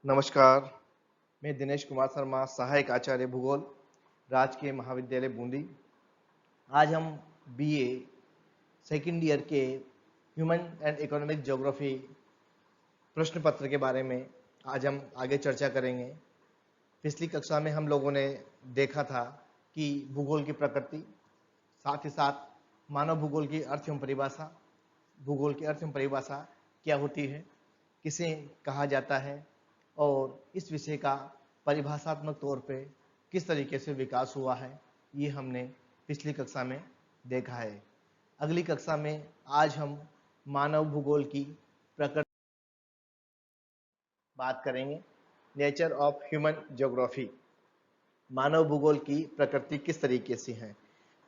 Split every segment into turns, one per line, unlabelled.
नमस्कार, मैं दिनेश कुमार शर्मा, सहायक आचार्य भूगोल, राजकीय महाविद्यालय बूंदी। आज हम बीए सेकंड ईयर के ह्यूमन एंड इकोनॉमिक ज्योग्राफी प्रश्न पत्र के बारे में आज हम आगे चर्चा करेंगे। पिछली कक्षा में हम लोगों ने देखा था कि भूगोल की प्रकृति, साथ ही साथ मानव भूगोल की अर्थ एवं परिभाषा, भूगोल की अर्थ एवं परिभाषा क्या होती है, किसे कहा जाता है और इस विषय का परिभाषात्मक तौर पे किस तरीके से विकास हुआ है, ये हमने पिछली कक्षा में देखा है। अगली कक्षा में आज हम मानव भूगोल की प्रकृति बात करेंगे। नेचर ऑफ ह्यूमन ज्योग्राफी, मानव भूगोल की प्रकृति किस तरीके से है।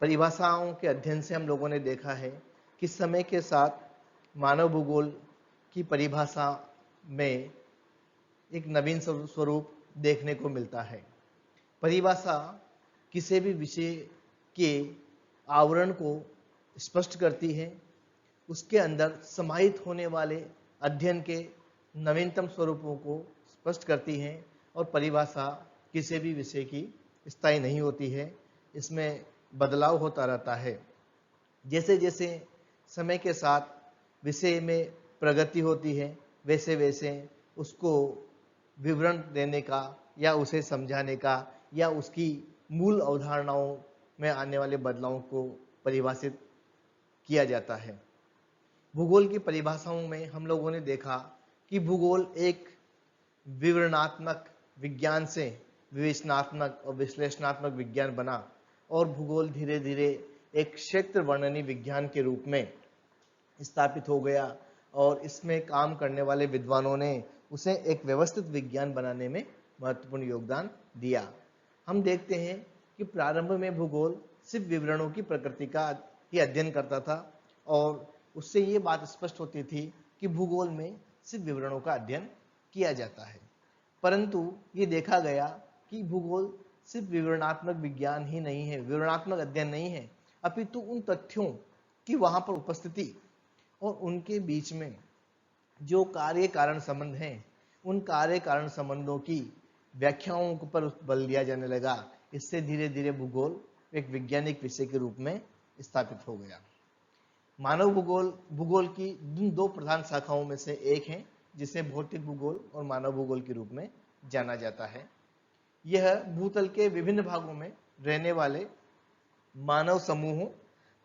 परिभाषाओं के अध्ययन से हम लोगों ने देखा है कि समय के साथ मानव भूगोल की परिभाषा में एक नवीन स्वरूप देखने को मिलता है। परिभाषा किसी भी विषय के आवरण को स्पष्ट करती है, उसके अंदर समाहित होने वाले अध्ययन के नवीनतम स्वरूपों को स्पष्ट करती है और परिभाषा किसी भी विषय की स्थायी नहीं होती है, इसमें बदलाव होता रहता है। जैसे जैसे समय के साथ विषय में प्रगति होती है, वैसे वैसे उसको विवरण देने का या उसे समझाने का या उसकी मूल अवधारणाओं में आने वाले बदलावों को परिभाषित किया जाता है। भूगोल की परिभाषाओं में हम लोगों ने देखा कि भूगोल एक विवरणात्मक विज्ञान से विवेचनात्मक और विश्लेषणात्मक विज्ञान बना और भूगोल धीरे धीरे एक क्षेत्र वर्णनी विज्ञान के रूप में स्थापित हो गया और इसमें काम करने वाले विद्वानों ने उसे एक व्यवस्थित विज्ञान बनाने में महत्वपूर्ण योगदान दिया। हम देखते हैं कि प्रारंभ में भूगोल सिर्फ विवरणों की प्रकृति का ही अध्ययन करता था और उससे ये बात स्पष्ट होती थी कि भूगोल में सिर्फ विवरणों का अध्ययन किया जाता है। परंतु ये देखा गया कि भूगोल सिर्फ विवरणात्मक विज्ञान ही नहीं है, विवरणात्मक अध्ययन नहीं है, अपितु उन तथ्यों की वहां पर उपस्थिति और उनके बीच में जो कार्य कारण संबंध हैं, उन कार्य कारण संबंधों की व्याख्याओं पर बल दिया जाने लगा। इससे धीरे धीरे भूगोल एक वैज्ञानिक विषय के रूप में स्थापित हो गया। मानव भूगोल भूगोल की दो प्रधान शाखाओं में से एक है, जिसे भौतिक भूगोल और मानव भूगोल के रूप में जाना जाता है। यह भूतल के विभिन्न भागों में रहने वाले मानव समूहों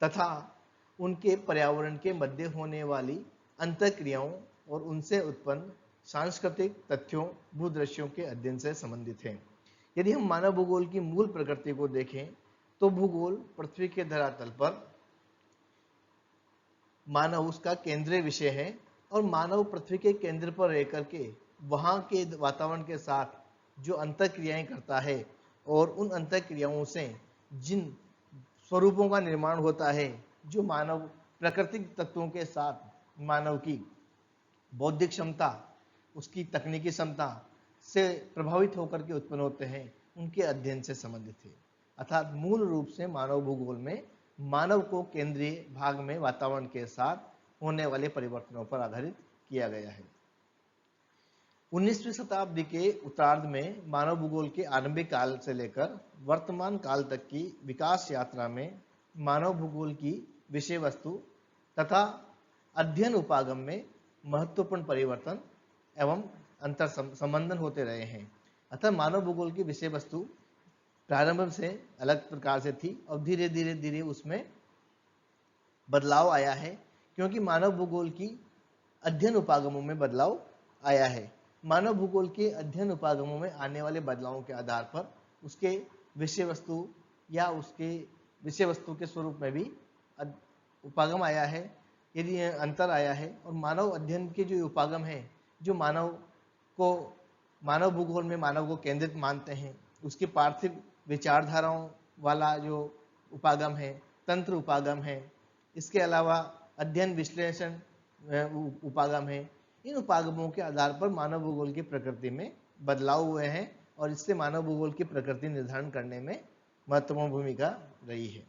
तथा उनके पर्यावरण के मध्य होने वाली अंतःक्रियाओं और उनसे उत्पन्न सांस्कृतिक तथ्यों, भूदृश्यों के अध्ययन से संबंधित है। यदि हम मानव भूगोल की मूल प्रकृति को देखें तो भूगोल पृथ्वी के धरातल पर मानव उसका केंद्रीय विषय है और मानव पृथ्वी के केंद्र पर रह करके वहां के वातावरण के साथ जो अंतःक्रियाएं करता है और उन अंतःक्रियाओं से जिन स्वरूपों का निर्माण होता है, जो मानव प्राकृतिक तत्वों के साथ मानव की बौद्धिक क्षमता, उसकी तकनीकी क्षमता से प्रभावित होकर के उत्पन्न होते हैं, उनके अध्ययन से संबंधित है। अर्थात मूल रूप से मानव भूगोल में मानव को केंद्रीय भाग में वातावरण के साथ होने वाले परिवर्तनों पर आधारित किया गया है। 19वीं शताब्दी के उत्तरार्ध में मानव भूगोल के आरंभिक काल से लेकर वर्तमान काल तक की विकास यात्रा में मानव भूगोल की विषय वस्तु तथा अध्ययन उपागम में महत्वपूर्ण परिवर्तन एवं अंतर संबंधन होते रहे हैं। अतः मानव भूगोल की विषय वस्तु प्रारंभ से अलग प्रकार से थी और धीरे धीरे धीरे उसमें बदलाव आया है, क्योंकि मानव भूगोल की अध्ययन उपागमों में बदलाव आया है। मानव भूगोल के अध्ययन उपागमों में आने वाले बदलावों के आधार पर उसके विषय वस्तु या उसके विषय वस्तु के स्वरूप में भी उपागम आया है, यदि अंतर आया है। और मानव अध्ययन के जो उपागम है, जो मानव भूगोल में मानव को केंद्रित मानते हैं, उसकी पार्थिव विचारधाराओं वाला जो उपागम है, तंत्र उपागम है, इसके अलावा अध्ययन विश्लेषण उपागम है, इन उपागमों के आधार पर मानव भूगोल की प्रकृति में बदलाव हुए हैं और इससे मानव भूगोल की प्रकृति निर्धारण करने में महत्वपूर्ण भूमिका रही है।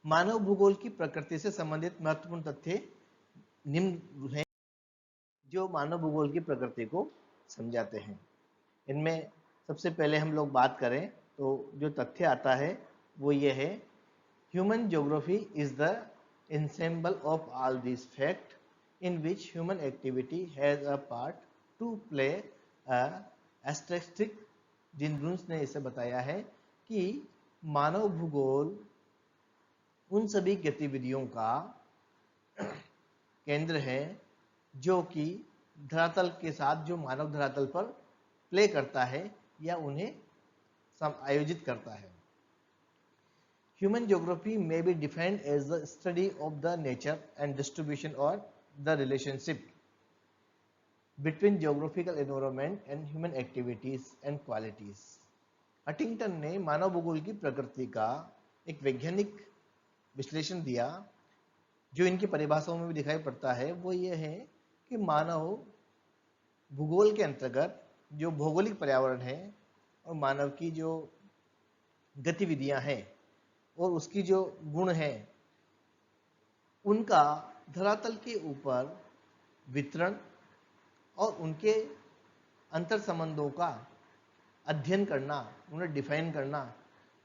मानव भूगोल की प्रकृति से संबंधित महत्वपूर्ण तथ्य निम्न हैं, जो मानव भूगोल की प्रकृति को समझाते हैं। इनमें सबसे पहले हम लोग बात करें तो जो तथ्य आता है वो ये है, human geography is the ensemble of all these facts in which human activity has a part to play a asterisk। जिन रूल्स ने इसे बताया है कि मानव भूगोल उन सभी गतिविधियों का केंद्र है जो कि धरातल के साथ, जो मानव धरातल पर प्ले करता है या उन्हें आयोजित करता है। Human geography may be defined as the study of the nature and distribution or the relationship between geographical environment and human activities and qualities। Huntington ने मानव भूगोल की प्रकृति का एक वैज्ञानिक विश्लेषण दिया जो इनकी परिभाषाओं में भी दिखाई पड़ता है। वो ये है कि मानव भूगोल के अंतर्गत जो भौगोलिक पर्यावरण है और मानव की जो गतिविधियां हैं और उसकी जो गुण है उनका धरातल के ऊपर वितरण और उनके अंतर संबंधों का अध्ययन करना, उन्हें डिफाइन करना,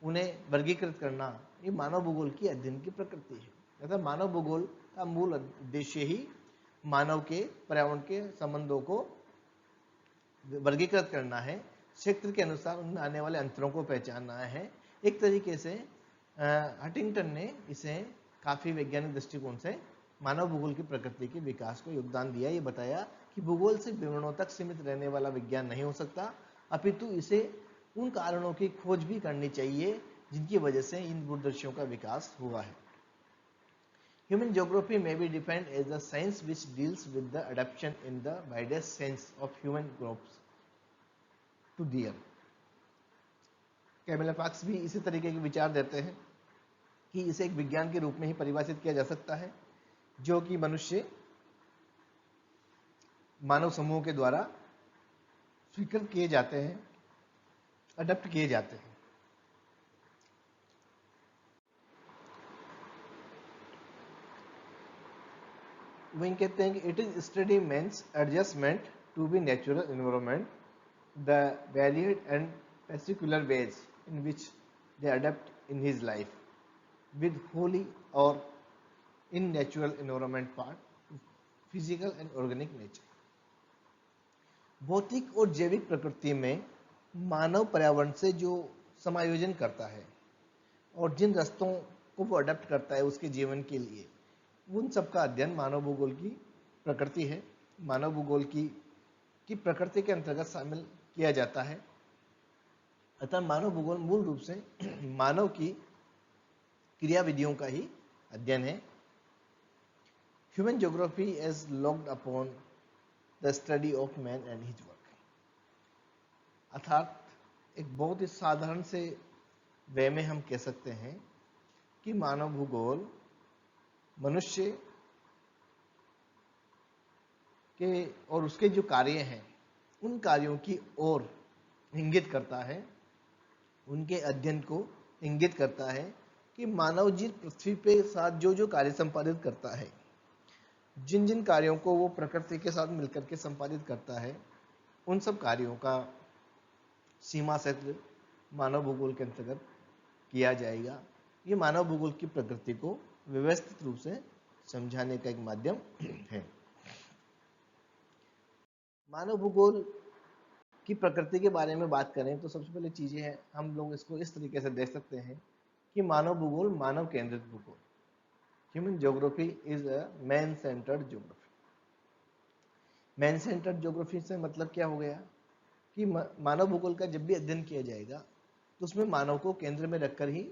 उन्हें वर्गीकृत करना, ये मानव भूगोल की अध्ययन की प्रकृति है। अर्थात मानव भूगोल का मूल उद्देश्य ही मानव के पर्यावरण के संबंधों को वर्गीकृत करना है, क्षेत्र के अनुसार उनमें आने वाले अंतरों को पहचानना है। एक तरीके से हटिंगटन ने इसे काफी वैज्ञानिक दृष्टिकोण से मानव भूगोल की प्रकृति के विकास को योगदान दिया। ये बताया कि भूगोल से विवरणों तक सीमित रहने वाला विज्ञान नहीं हो सकता, अपितु इसे उन कारणों की खोज भी करनी चाहिए जिनकी वजह से इन भूदृश्यों का विकास हुआ है। Human geography may be defined as the science which deals with the adaptation in the widest sense of human groups to the earth। Camille Fox भी इसी तरीके के विचार देते हैं कि इसे एक विज्ञान के रूप में ही परिभाषित किया जा सकता है जो कि मनुष्य मानव समूह के द्वारा स्वीकृत किए जाते हैं, अडप्ट किए जाते हैं। वहीं कहते हैं कि it is study men's adjustment to be natural environment, the varied and particular ways in which they adapt in his life with wholly or in natural environment part physical and organic nature। भौतिक और जैविक प्रकृति में मानव पर्यावरण से जो समायोजन करता है और जिन रास्तों को वो अडेप्ट करता है उसके जीवन के लिए, उन सब का अध्ययन मानव भूगोल की प्रकृति है, मानव भूगोल की प्रकृति के अंतर्गत शामिल किया जाता है। अतः मानव भूगोल मूल रूप से मानव की क्रियाविधियों का ही अध्ययन है। Human geography is locked upon the study of man and his work. अर्थात एक बहुत ही साधारण से वे में हम कह सकते हैं कि मानव भूगोल मनुष्य के और उसके जो कार्य हैं उन कार्यों की ओर इंगित करता है, उनके अध्ययन को इंगित करता है कि मानव जीव पृथ्वी पे साथ जो जो कार्य संपादित करता है, जिन जिन कार्यों को वो प्रकृति के साथ मिलकर के संपादित करता है, उन सब कार्यों का सीमा क्षेत्र मानव भूगोल के अंतर्गत किया जाएगा। ये मानव भूगोल की प्रकृति को व्यवस्थित रूप से समझाने का एक माध्यम है। मानव भूगोल की प्रकृति के बारे में बात करें तो सबसे पहले चीजें हैं, हम लोग इसको इस तरीके से देख सकते हैं कि मानव भूगोल मानव केंद्रित भूगोल, human geography is a man centred geography. Man centred geography से मतलब क्या हो गया कि मानव भूगोल का जब भी अध्ययन किया जाएगा तो उसमें मानव को केंद्र में रखकर ही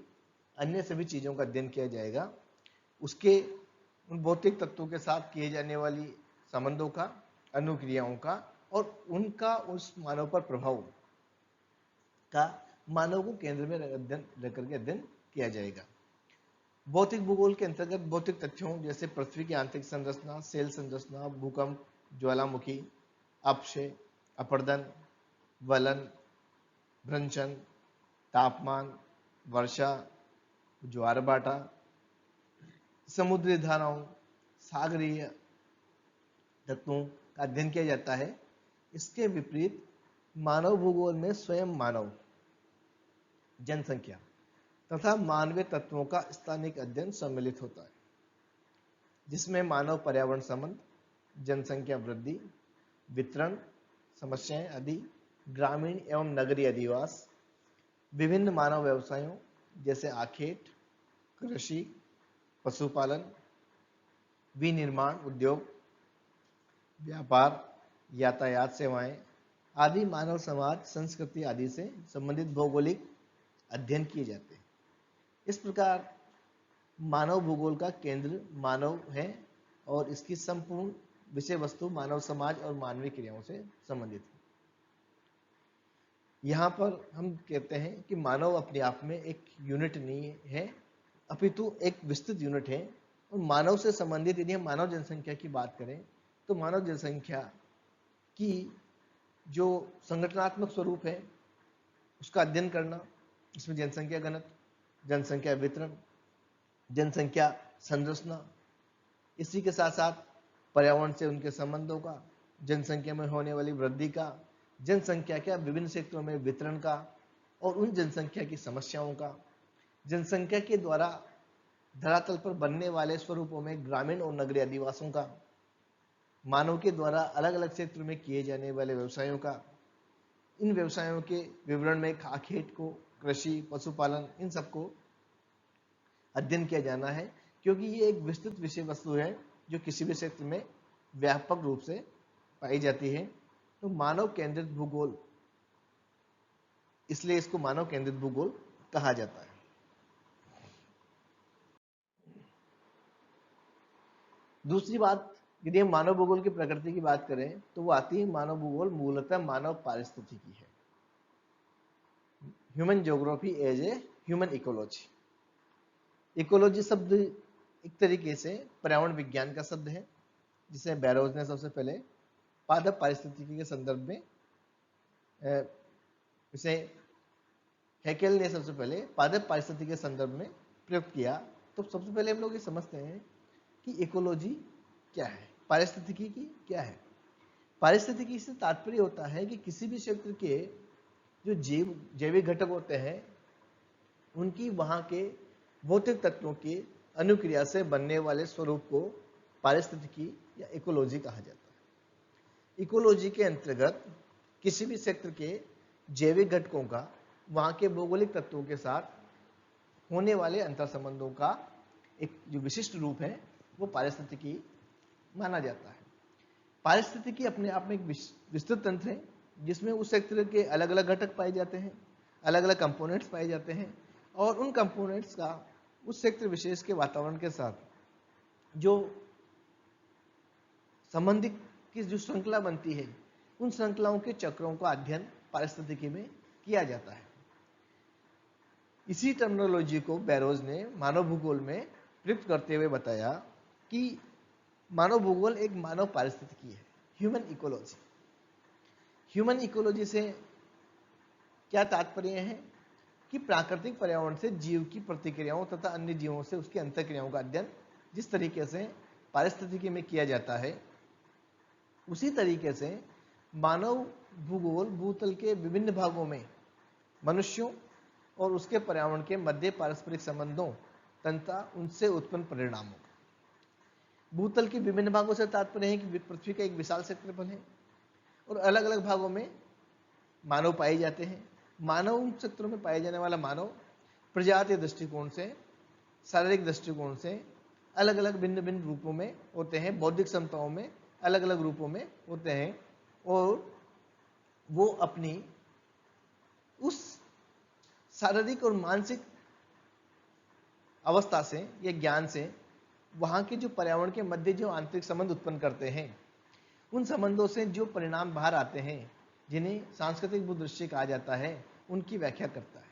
अन्य सभी चीजों का अध्ययन किया जाएगा, उसके उन भौतिक तत्वों के साथ किए जाने वाली संबंधों का, अनुक्रियाओं का और उनका उस मानव पर प्रभाव का मानव को केंद्र में रख करके अध्ययन किया जाएगा। भौतिक भूगोल के अंतर्गत भौतिक तथ्यों जैसे पृथ्वी की आंतरिक संरचना, सेल संरचना, भूकंप, ज्वालामुखी, अपक्षय, अपरदन, वलन, भ्रंशन, तापमान, वर्षा, ज्वारभाटा, समुद्री धाराओं, सागरीय तत्वों का अध्ययन किया जाता है इसके विपरीत मानव भूगोल में स्वयं मानव, जनसंख्या तथा मानवीय तत्वों का स्थानिक अध्ययन सम्मिलित होता है, जिसमें मानव पर्यावरण संबंध, जनसंख्या वृद्धि, वितरण समस्याएं आदि, ग्रामीण एवं नगरीय अधिवास, विभिन्न मानव व्यवसायों जैसे आखेट, कृषि, पशुपालन, विनिर्माण उद्योग, व्यापार, यातायात सेवाएं आदि मानव समाज, संस्कृति आदि से संबंधित भौगोलिक अध्ययन किए जाते हैं। इस प्रकार मानव भूगोल का केंद्र मानव है और इसकी संपूर्ण विषय वस्तु मानव समाज और मानवीय क्रियाओं से संबंधित है। यहाँ पर हम कहते हैं कि मानव अपने आप में एक यूनिट नहीं है, अपितु एक विस्तृत यूनिट है। और मानव से संबंधित यदि हम मानव जनसंख्या की बात करें तो मानव जनसंख्या की जो संगठनात्मक स्वरूप है उसका अध्ययन करना, इसमें जनसंख्या घनत्व, जनसंख्या वितरण, जनसंख्या संरचना, इसी के साथ साथ पर्यावरण से उनके संबंधों का, जनसंख्या में होने वाली वृद्धि का, जनसंख्या के विभिन्न क्षेत्रों में वितरण का और उन जनसंख्या की समस्याओं का, जनसंख्या के द्वारा धरातल पर बनने वाले स्वरूपों में ग्रामीण और नगरीय अधिवासों का, मानव के द्वारा अलग अलग क्षेत्र में किए जाने वाले व्यवसायों का, इन व्यवसायों के विवरण में खाखेट को, कृषि, पशुपालन, इन सबको अध्ययन किया जाना है, क्योंकि ये एक विस्तृत विषय वस्तु है जो किसी भी क्षेत्र में व्यापक रूप से पाई जाती है। तो मानव केंद्रित भूगोल, इसलिए इसको मानव केंद्रित भूगोल कहा जाता है। दूसरी बात, यदि हम मानव भूगोल की प्रकृति की बात करें तो वो आती है, मानव भूगोल मूलतः मानव पारिस्थितिकी है। Human geography as a human ecology. Ecology शब्द एक तरीके से पर्यावरण विज्ञान का शब्द है, जिसे बैरोज ने सबसे पहले पादप पारिस्थितिकी के संदर्भ में, इसे हैकेल ने सबसे पहले पादप पारिस्थितिकी के संदर्भ में प्रयुक्त किया। तो सबसे पहले हम लोग ये समझते हैं कि इकोलॉजी क्या है, पारिस्थितिकी की क्या है। पारिस्थितिकी से तात्पर्य होता है कि किसी भी क्षेत्र के जो जैविक घटक होते हैं उनकी वहां के भौतिक तत्वों की अनुक्रिया से बनने वाले स्वरूप को पारिस्थितिकी या इकोलॉजी कहा जाता है। इकोलॉजी के अंतर्गत किसी भी क्षेत्र के जैविक घटकों का वहां के भौगोलिक तत्वों के साथ होने वाले अंतर संबंधों का एक जो विशिष्ट रूप है वो पारिस्थितिकी माना जाता है। पारिस्थितिकी अपने आप में एक विस्तृत तंत्र है जिसमें उस क्षेत्र के अलग अलग घटक पाए जाते हैं, अलग अलग कंपोनेंट्स पाए जाते हैं और उन कंपोनेंट्स का उस क्षेत्र विशेष के वातावरण के साथ जो संबंधित की जो श्रृंखला बनती है उन श्रृंखलाओं के चक्रों का अध्ययन पारिस्थितिकी में किया जाता है। इसी टर्मिनोलॉजी को बैरोज ने मानव भूगोल में प्रयुक्त करते हुए बताया कि मानव भूगोल एक मानव पारिस्थितिकी है, ह्यूमन इकोलॉजी। ह्यूमन इकोलॉजी से क्या तात्पर्य है कि प्राकृतिक पर्यावरण से जीव की प्रतिक्रियाओं तथा अन्य जीवों से उसकी अंतःक्रियाओं का अध्ययन जिस तरीके से पारिस्थितिकी में किया जाता है, उसी तरीके से मानव भूगोल भूतल के विभिन्न भागों में मनुष्यों और उसके पर्यावरण के मध्य पारस्परिक संबंधों तथा उनसे उत्पन्न परिणामों, भूतल के विभिन्न भागों से तात्पर्य है कि पृथ्वी का एक विशाल क्षेत्रफल है और अलग अलग भागों में मानव पाए जाते हैं। मानव उन क्षेत्रों में पाए जाने वाला मानव प्रजातीय दृष्टिकोण से, शारीरिक दृष्टिकोण से अलग अलग भिन्न भिन्न रूपों में होते हैं, बौद्धिक क्षमताओं में अलग अलग रूपों में होते हैं और वो अपनी उस शारीरिक और मानसिक अवस्था से या ज्ञान से वहाँ के जो पर्यावरण के मध्य जो आंतरिक संबंध उत्पन्न करते हैं उन संबंधों से जो परिणाम बाहर आते हैं जिन्हें सांस्कृतिक भूदृश्य कहा जाता है उनकी व्याख्या करता है।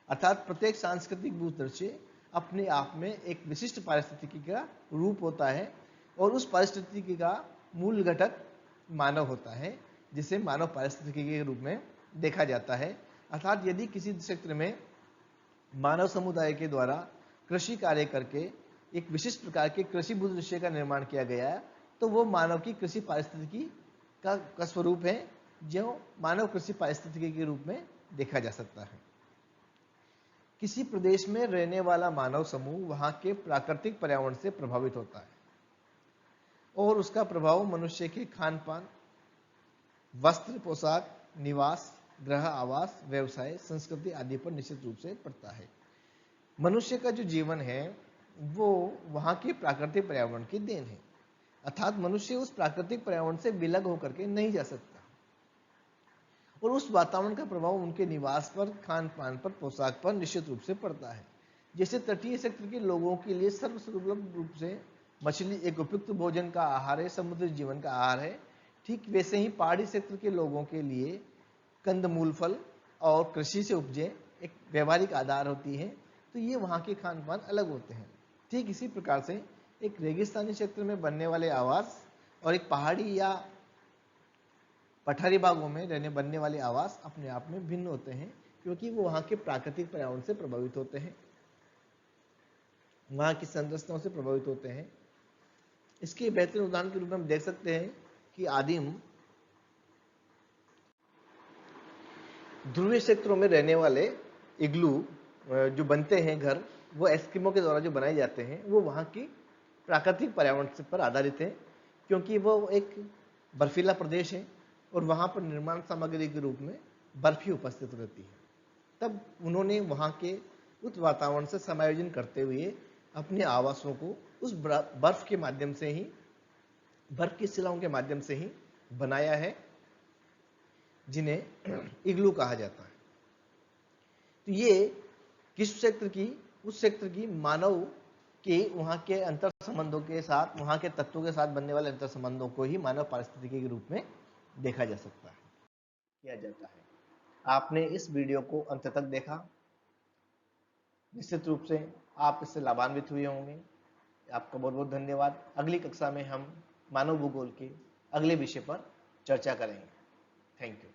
अर्थात प्रत्येक सांस्कृतिक भूदृश्य अपने आप में एक विशिष्ट पारिस्थितिकी का रूप होता है और उस पारिस्थितिकी का मूल घटक मानव होता है जिसे मानव पारिस्थितिकी के रूप में देखा जाता है। अर्थात यदि किसी क्षेत्र में मानव समुदाय के द्वारा कृषि कार्य करके एक विशिष्ट प्रकार के कृषि भूदृश्य का निर्माण किया गया है तो वो मानव की कृषि पारिस्थितिकी का स्वरूप है जो मानव कृषि पारिस्थितिकी के रूप में देखा जा सकता है। किसी प्रदेश में रहने वाला मानव समूह वहां के प्राकृतिक पर्यावरण से प्रभावित होता है और उसका प्रभाव मनुष्य के खान पान, वस्त्र, पोशाक, निवास, गृह, आवास, व्यवसाय, संस्कृति आदि पर निश्चित रूप से पड़ता है। मनुष्य का जो जीवन है वो वहां के प्राकृतिक पर्यावरण की देन है, अर्थात मनुष्य उस प्राकृतिक पर्यावरण से विलग होकर के नहीं जा सकता और उस वातावरण का प्रभाव उनके निवास पर, खान पान पर, पोशाक पर निश्चित रूप से पड़ता है। जैसे तटीय क्षेत्र के लोगों के लिए सर्वसुलभ रूप से मछली एक उपयुक्त भोजन का आहार है, समुद्री जीवन का आहार है, ठीक वैसे ही पहाड़ी क्षेत्र के लोगों के लिए कंदमूल, फल और कृषि से उपजे एक व्यवहारिक आधार होती है। तो ये वहाँ के खान पान अलग होते हैं। ठीक इसी प्रकार से एक रेगिस्तानी क्षेत्र में बनने वाले आवास और एक पहाड़ी या पठारी भागों में बनने वाले आवास अपने आप में भिन्न होते हैं, क्योंकि वो वहाँ के प्राकृतिक पर्यावरण से प्रभावित होते हैं, वहाँ की संरचनाओं से प्रभावित होते हैं। इसके बेहतरीन उदाहरण के रूप में हम देख सकते हैं कि आदिम ध्रुवीय क्षेत्रों में रहने वाले इग्लू जो बनते हैं घर, वो एस्किमो के द्वारा जो बनाए जाते हैं, वो वहाँ की प्राकृतिक पर्यावरण पर आधारित है, क्योंकि वो एक बर्फीला प्रदेश है और वहाँ पर निर्माण सामग्री के रूप में बर्फ ही उपस्थित रहती है। तब उन्होंने वहाँ के उस वातावरण से समायोजन करते हुए अपने आवासों को उस बर्फ के माध्यम से ही, बर्फ की शिलाओं के माध्यम से ही बनाया है, जिन्हें इग्लू कहा जाता है। तो ये किस क्षेत्र की, उस क्षेत्र की मानव के वहाँ के अंतर संबंधों के साथ, वहाँ के तत्वों के साथ बनने वाले अंतर संबंधों को ही मानव पारिस्थितिकी के रूप में देखा जा सकता है, किया जाता है। आपने इस वीडियो को अंत तक देखा, निश्चित रूप से आप इससे लाभान्वित हुए होंगे। आपका बहुत बहुत धन्यवाद। अगली कक्षा में हम मानव भूगोल के अगले विषय पर चर्चा करेंगे। Thank you.